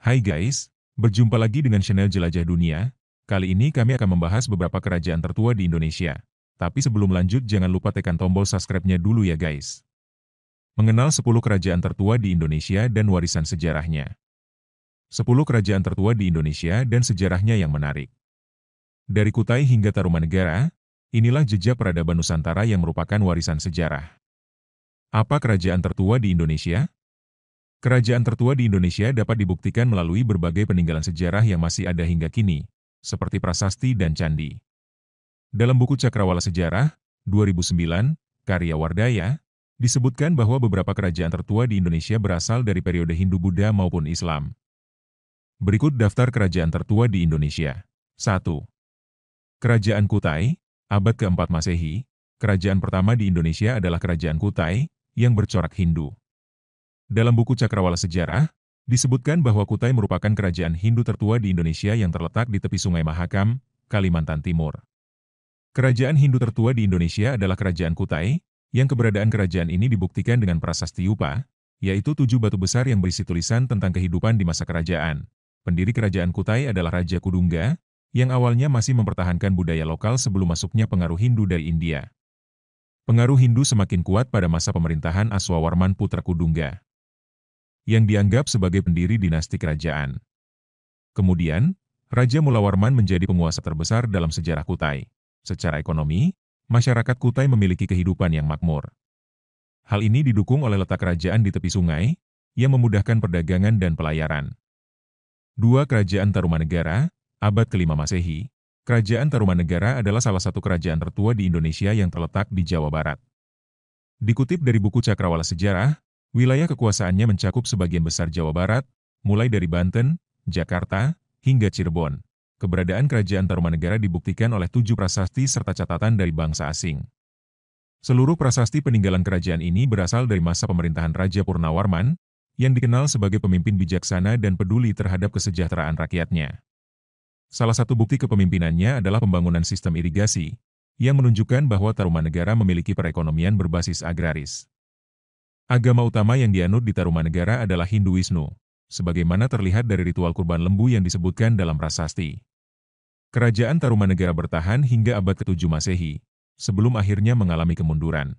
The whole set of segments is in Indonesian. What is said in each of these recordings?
Hai guys, berjumpa lagi dengan channel Jelajah Dunia. Kali ini kami akan membahas beberapa kerajaan tertua di Indonesia. Tapi sebelum lanjut jangan lupa tekan tombol subscribe-nya dulu ya guys. Mengenal 10 kerajaan tertua di Indonesia dan warisan sejarahnya. 10 kerajaan tertua di Indonesia dan sejarahnya yang menarik. Dari Kutai hingga Tarumanegara, inilah jejak peradaban Nusantara yang merupakan warisan sejarah. Apa kerajaan tertua di Indonesia? Kerajaan tertua di Indonesia dapat dibuktikan melalui berbagai peninggalan sejarah yang masih ada hingga kini, seperti prasasti dan candi. Dalam buku Cakrawala Sejarah, 2009, karya Wardaya, disebutkan bahwa beberapa kerajaan tertua di Indonesia berasal dari periode Hindu-Buddha maupun Islam. Berikut daftar kerajaan tertua di Indonesia. 1. Kerajaan Kutai, abad ke-4 Masehi. Kerajaan pertama di Indonesia adalah Kerajaan Kutai, yang bercorak Hindu. Dalam buku Cakrawala Sejarah, disebutkan bahwa Kutai merupakan kerajaan Hindu tertua di Indonesia yang terletak di tepi Sungai Mahakam, Kalimantan Timur. Kerajaan Hindu tertua di Indonesia adalah Kerajaan Kutai, yang keberadaan kerajaan ini dibuktikan dengan prasasti Yupa, yaitu 7 batu besar yang berisi tulisan tentang kehidupan di masa kerajaan. Pendiri Kerajaan Kutai adalah Raja Kudungga, yang awalnya masih mempertahankan budaya lokal sebelum masuknya pengaruh Hindu dari India. Pengaruh Hindu semakin kuat pada masa pemerintahan Aswawarman Putra Kudungga, yang dianggap sebagai pendiri dinasti kerajaan. Kemudian, Raja Mulawarman menjadi penguasa terbesar dalam sejarah Kutai. Secara ekonomi, masyarakat Kutai memiliki kehidupan yang makmur. Hal ini didukung oleh letak kerajaan di tepi sungai, yang memudahkan perdagangan dan pelayaran. 2. Kerajaan Tarumanegara, abad ke-5 Masehi. Kerajaan Tarumanegara adalah salah satu kerajaan tertua di Indonesia yang terletak di Jawa Barat. Dikutip dari buku Cakrawala Sejarah, wilayah kekuasaannya mencakup sebagian besar Jawa Barat, mulai dari Banten, Jakarta, hingga Cirebon. Keberadaan Kerajaan Tarumanegara dibuktikan oleh 7 prasasti serta catatan dari bangsa asing. Seluruh prasasti peninggalan kerajaan ini berasal dari masa pemerintahan Raja Purnawarman, yang dikenal sebagai pemimpin bijaksana dan peduli terhadap kesejahteraan rakyatnya. Salah satu bukti kepemimpinannya adalah pembangunan sistem irigasi, yang menunjukkan bahwa Tarumanegara memiliki perekonomian berbasis agraris. Agama utama yang dianut di Tarumanegara adalah Hinduisme, sebagaimana terlihat dari ritual kurban lembu yang disebutkan dalam prasasti. Kerajaan Tarumanegara bertahan hingga abad ke-7 Masehi, sebelum akhirnya mengalami kemunduran.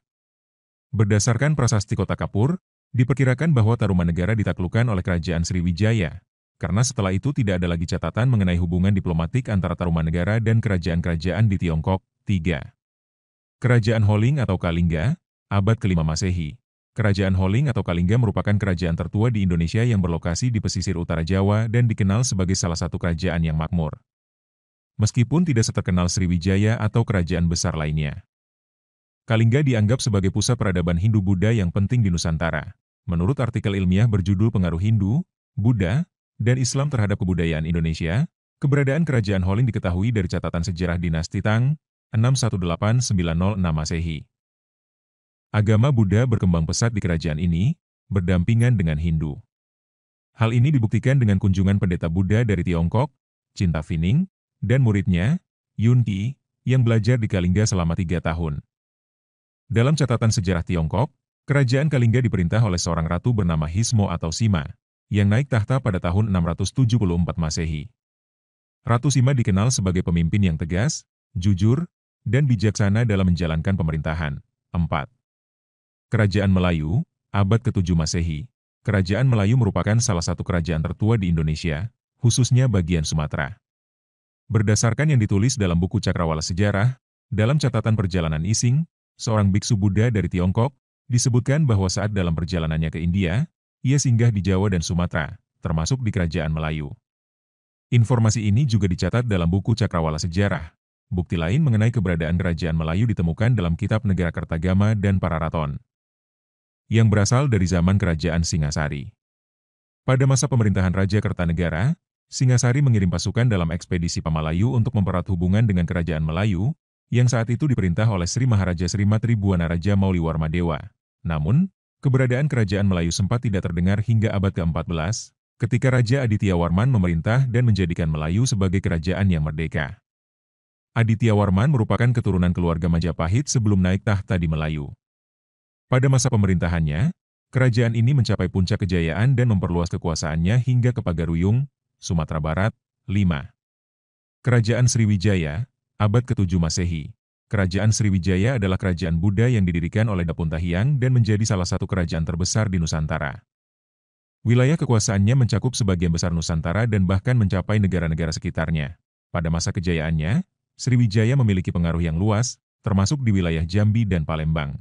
Berdasarkan prasasti Kota Kapur, diperkirakan bahwa Tarumanegara ditaklukkan oleh Kerajaan Sriwijaya, karena setelah itu tidak ada lagi catatan mengenai hubungan diplomatik antara Tarumanegara dan kerajaan-kerajaan di Tiongkok. 3. Kerajaan Holling atau Kalingga, abad ke-5 Masehi. Kerajaan Holling atau Kalingga merupakan kerajaan tertua di Indonesia yang berlokasi di pesisir utara Jawa dan dikenal sebagai salah satu kerajaan yang makmur. Meskipun tidak seterkenal Sriwijaya atau kerajaan besar lainnya. Kalingga dianggap sebagai pusat peradaban Hindu-Buddha yang penting di Nusantara. Menurut artikel ilmiah berjudul Pengaruh Hindu, Buddha, dan Islam terhadap kebudayaan Indonesia, keberadaan kerajaan Holling diketahui dari catatan sejarah dinasti Tang, 618-906 Masehi. Agama Buddha berkembang pesat di kerajaan ini, berdampingan dengan Hindu. Hal ini dibuktikan dengan kunjungan pendeta Buddha dari Tiongkok, Cinta Fining, dan muridnya, Yun Qi, yang belajar di Kalingga selama 3 tahun. Dalam catatan sejarah Tiongkok, kerajaan Kalingga diperintah oleh seorang ratu bernama Hismo atau Sima, yang naik tahta pada tahun 674 Masehi. Ratu Sima dikenal sebagai pemimpin yang tegas, jujur, dan bijaksana dalam menjalankan pemerintahan. 4. Kerajaan Melayu, abad ke-7 Masehi. Kerajaan Melayu merupakan salah satu kerajaan tertua di Indonesia, khususnya bagian Sumatera. Berdasarkan yang ditulis dalam buku Cakrawala Sejarah, dalam catatan perjalanan Ising, seorang biksu Buddha dari Tiongkok, disebutkan bahwa saat dalam perjalanannya ke India, ia singgah di Jawa dan Sumatera, termasuk di Kerajaan Melayu. Informasi ini juga dicatat dalam buku Cakrawala Sejarah. Bukti lain mengenai keberadaan Kerajaan Melayu ditemukan dalam kitab Negara Kertagama dan Pararaton, yang berasal dari zaman Kerajaan Singasari. Pada masa pemerintahan Raja Kertanegara, Singasari mengirim pasukan dalam ekspedisi Pamalayu untuk mempererat hubungan dengan Kerajaan Melayu, yang saat itu diperintah oleh Sri Maharaja Srimati Buana-Raja Mauliwarmadewa. Namun, keberadaan Kerajaan Melayu sempat tidak terdengar hingga abad ke-14, ketika Raja Aditya Warman memerintah dan menjadikan Melayu sebagai kerajaan yang merdeka. Aditya Warman merupakan keturunan keluarga Majapahit sebelum naik tahta di Melayu. Pada masa pemerintahannya, Kerajaan ini mencapai puncak kejayaan dan memperluas kekuasaannya hingga ke Pagaruyung, Sumatera Barat. 5. Kerajaan Sriwijaya, abad ke-7 Masehi. Kerajaan Sriwijaya adalah kerajaan Buddha yang didirikan oleh Dapuntahiang dan menjadi salah satu kerajaan terbesar di Nusantara. Wilayah kekuasaannya mencakup sebagian besar Nusantara dan bahkan mencapai negara-negara sekitarnya. Pada masa kejayaannya, Sriwijaya memiliki pengaruh yang luas, termasuk di wilayah Jambi dan Palembang.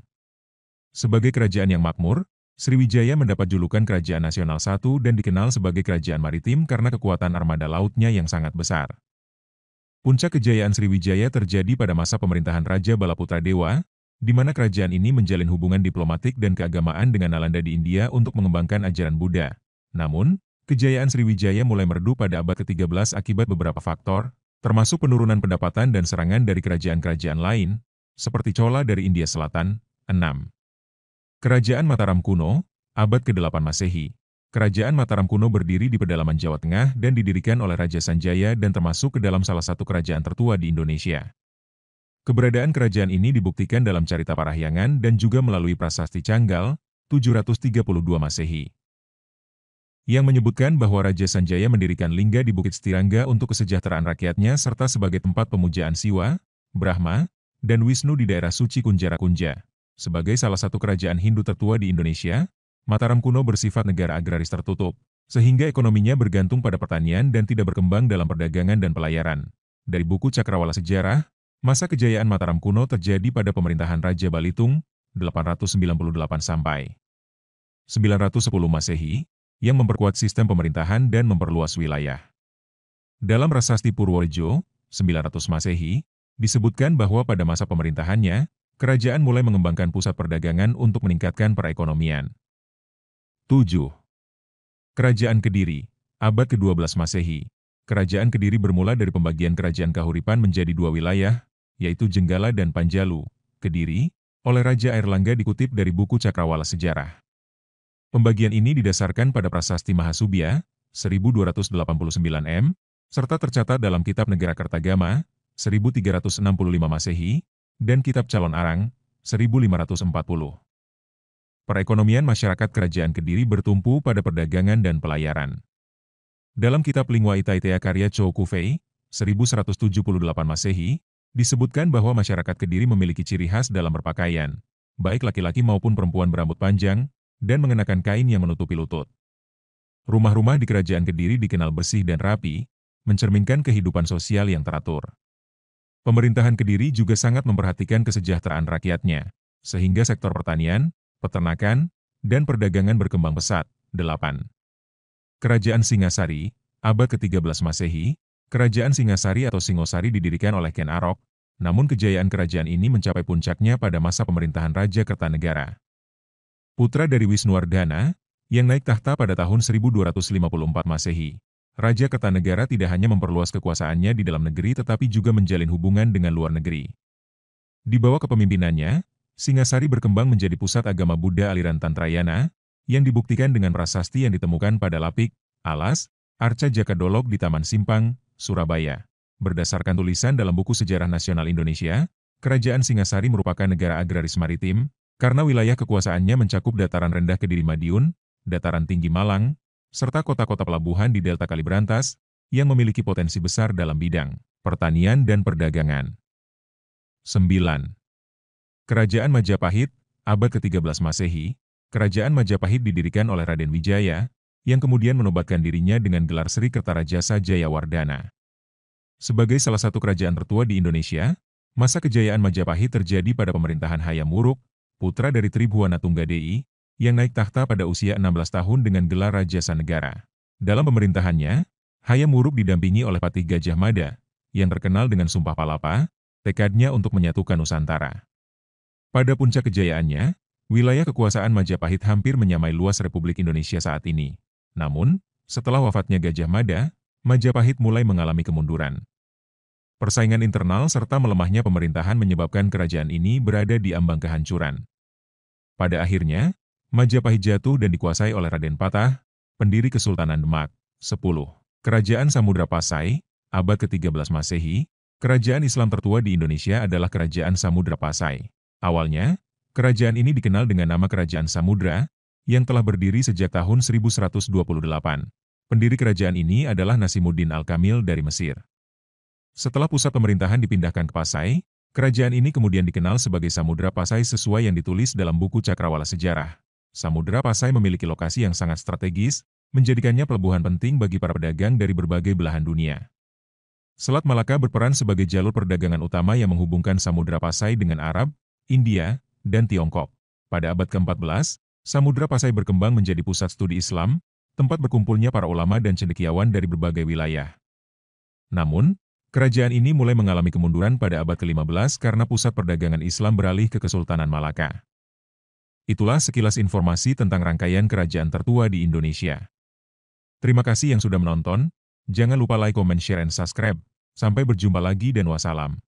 Sebagai kerajaan yang makmur, Sriwijaya mendapat julukan Kerajaan Nasional I dan dikenal sebagai kerajaan maritim karena kekuatan armada lautnya yang sangat besar. Puncak kejayaan Sriwijaya terjadi pada masa pemerintahan Raja Balaputra Dewa, di mana kerajaan ini menjalin hubungan diplomatik dan keagamaan dengan Nalanda di India untuk mengembangkan ajaran Buddha. Namun, kejayaan Sriwijaya mulai meredu pada abad ke-13 akibat beberapa faktor, termasuk penurunan pendapatan dan serangan dari kerajaan-kerajaan lain, seperti Chola dari India Selatan. 6. Kerajaan Mataram kuno, abad ke-8 Masehi. Kerajaan Mataram kuno berdiri di pedalaman Jawa Tengah dan didirikan oleh Raja Sanjaya dan termasuk ke dalam salah satu kerajaan tertua di Indonesia. Keberadaan kerajaan ini dibuktikan dalam Carita Parahyangan dan juga melalui Prasasti Canggal, 732 Masehi, yang menyebutkan bahwa Raja Sanjaya mendirikan lingga di Bukit Setirangga untuk kesejahteraan rakyatnya serta sebagai tempat pemujaan Siwa, Brahma, dan Wisnu di daerah suci Kunjara Kunja. Sebagai salah satu kerajaan Hindu tertua di Indonesia, Mataram kuno bersifat negara agraris tertutup, sehingga ekonominya bergantung pada pertanian dan tidak berkembang dalam perdagangan dan pelayaran. Dari buku Cakrawala Sejarah, masa kejayaan Mataram kuno terjadi pada pemerintahan Raja Balitung, 898 sampai 910 Masehi, yang memperkuat sistem pemerintahan dan memperluas wilayah. Dalam Prasasti Purworejo, 900 Masehi, disebutkan bahwa pada masa pemerintahannya, kerajaan mulai mengembangkan pusat perdagangan untuk meningkatkan perekonomian. 7. Kerajaan Kediri, abad ke-12 Masehi. Kerajaan Kediri bermula dari pembagian kerajaan Kahuripan menjadi dua wilayah, yaitu Jenggala dan Panjalu, Kediri, oleh Raja Airlangga dikutip dari buku Cakrawala Sejarah. Pembagian ini didasarkan pada Prasasti Mahasubya, 1289 M, serta tercatat dalam Kitab Negara Kertagama, 1365 Masehi, dan Kitab Calon Arang, 1540. Perekonomian masyarakat Kerajaan Kediri bertumpu pada perdagangan dan pelayaran. Dalam Kitab Lingua Itaitea karya Chow Kufei, 1178 Masehi, disebutkan bahwa masyarakat Kediri memiliki ciri khas dalam berpakaian, baik laki-laki maupun perempuan berambut panjang, dan mengenakan kain yang menutupi lutut. Rumah-rumah di Kerajaan Kediri dikenal bersih dan rapi, mencerminkan kehidupan sosial yang teratur. Pemerintahan Kediri juga sangat memperhatikan kesejahteraan rakyatnya, sehingga sektor pertanian, peternakan, dan perdagangan berkembang pesat. 8. Kerajaan Singasari, abad ke-13 Masehi. Kerajaan Singasari atau Singosari didirikan oleh Ken Arok, namun kejayaan kerajaan ini mencapai puncaknya pada masa pemerintahan Raja Kertanegara, putra dari Wisnuwardhana, yang naik tahta pada tahun 1254 Masehi. Raja Kertanegara tidak hanya memperluas kekuasaannya di dalam negeri tetapi juga menjalin hubungan dengan luar negeri. Di bawah kepemimpinannya, Singasari berkembang menjadi pusat agama Buddha aliran Tantrayana, yang dibuktikan dengan prasasti yang ditemukan pada Lapik, Alas, Arca Jakadolog di Taman Simpang, Surabaya. Berdasarkan tulisan dalam buku Sejarah Nasional Indonesia, Kerajaan Singasari merupakan negara agraris maritim, karena wilayah kekuasaannya mencakup dataran rendah Kediri Madiun, dataran tinggi Malang, serta kota-kota pelabuhan di Delta Kalibrantas, yang memiliki potensi besar dalam bidang pertanian dan perdagangan. 9. Kerajaan Majapahit, abad ke-13 Masehi. Kerajaan Majapahit didirikan oleh Raden Wijaya, yang kemudian menobatkan dirinya dengan gelar Sri Kertarajasa Jayawardhana. Sebagai salah satu kerajaan tertua di Indonesia, masa kejayaan Majapahit terjadi pada pemerintahan Hayam Wuruk, putra dari Tribhuwana Tunggadei, yang naik tahta pada usia 16 tahun dengan gelar Raja Sanegara. Dalam pemerintahannya, Hayam Wuruk didampingi oleh Patih Gajah Mada, yang terkenal dengan Sumpah Palapa, tekadnya untuk menyatukan Nusantara. Pada puncak kejayaannya, wilayah kekuasaan Majapahit hampir menyamai luas Republik Indonesia saat ini. Namun, setelah wafatnya Gajah Mada, Majapahit mulai mengalami kemunduran. Persaingan internal serta melemahnya pemerintahan menyebabkan kerajaan ini berada di ambang kehancuran. Pada akhirnya, Majapahit jatuh dan dikuasai oleh Raden Patah, pendiri Kesultanan Demak. 10. Kerajaan Samudra Pasai, abad ke-13 Masehi. Kerajaan Islam tertua di Indonesia adalah Kerajaan Samudra Pasai. Awalnya, kerajaan ini dikenal dengan nama Kerajaan Samudra, yang telah berdiri sejak tahun 1128. Pendiri kerajaan ini adalah Nasimuddin Al-Kamil dari Mesir. Setelah pusat pemerintahan dipindahkan ke Pasai, kerajaan ini kemudian dikenal sebagai Samudra Pasai sesuai yang ditulis dalam buku Cakrawala Sejarah. Samudra Pasai memiliki lokasi yang sangat strategis, menjadikannya pelabuhan penting bagi para pedagang dari berbagai belahan dunia. Selat Malaka berperan sebagai jalur perdagangan utama yang menghubungkan Samudra Pasai dengan Arab, India, dan Tiongkok. Pada abad ke-14, Samudra Pasai berkembang menjadi pusat studi Islam, tempat berkumpulnya para ulama dan cendekiawan dari berbagai wilayah. Namun, kerajaan ini mulai mengalami kemunduran pada abad ke-15 karena pusat perdagangan Islam beralih ke Kesultanan Malaka. Itulah sekilas informasi tentang rangkaian kerajaan tertua di Indonesia. Terima kasih yang sudah menonton. Jangan lupa like, comment, share, dan subscribe. Sampai berjumpa lagi dan wassalam.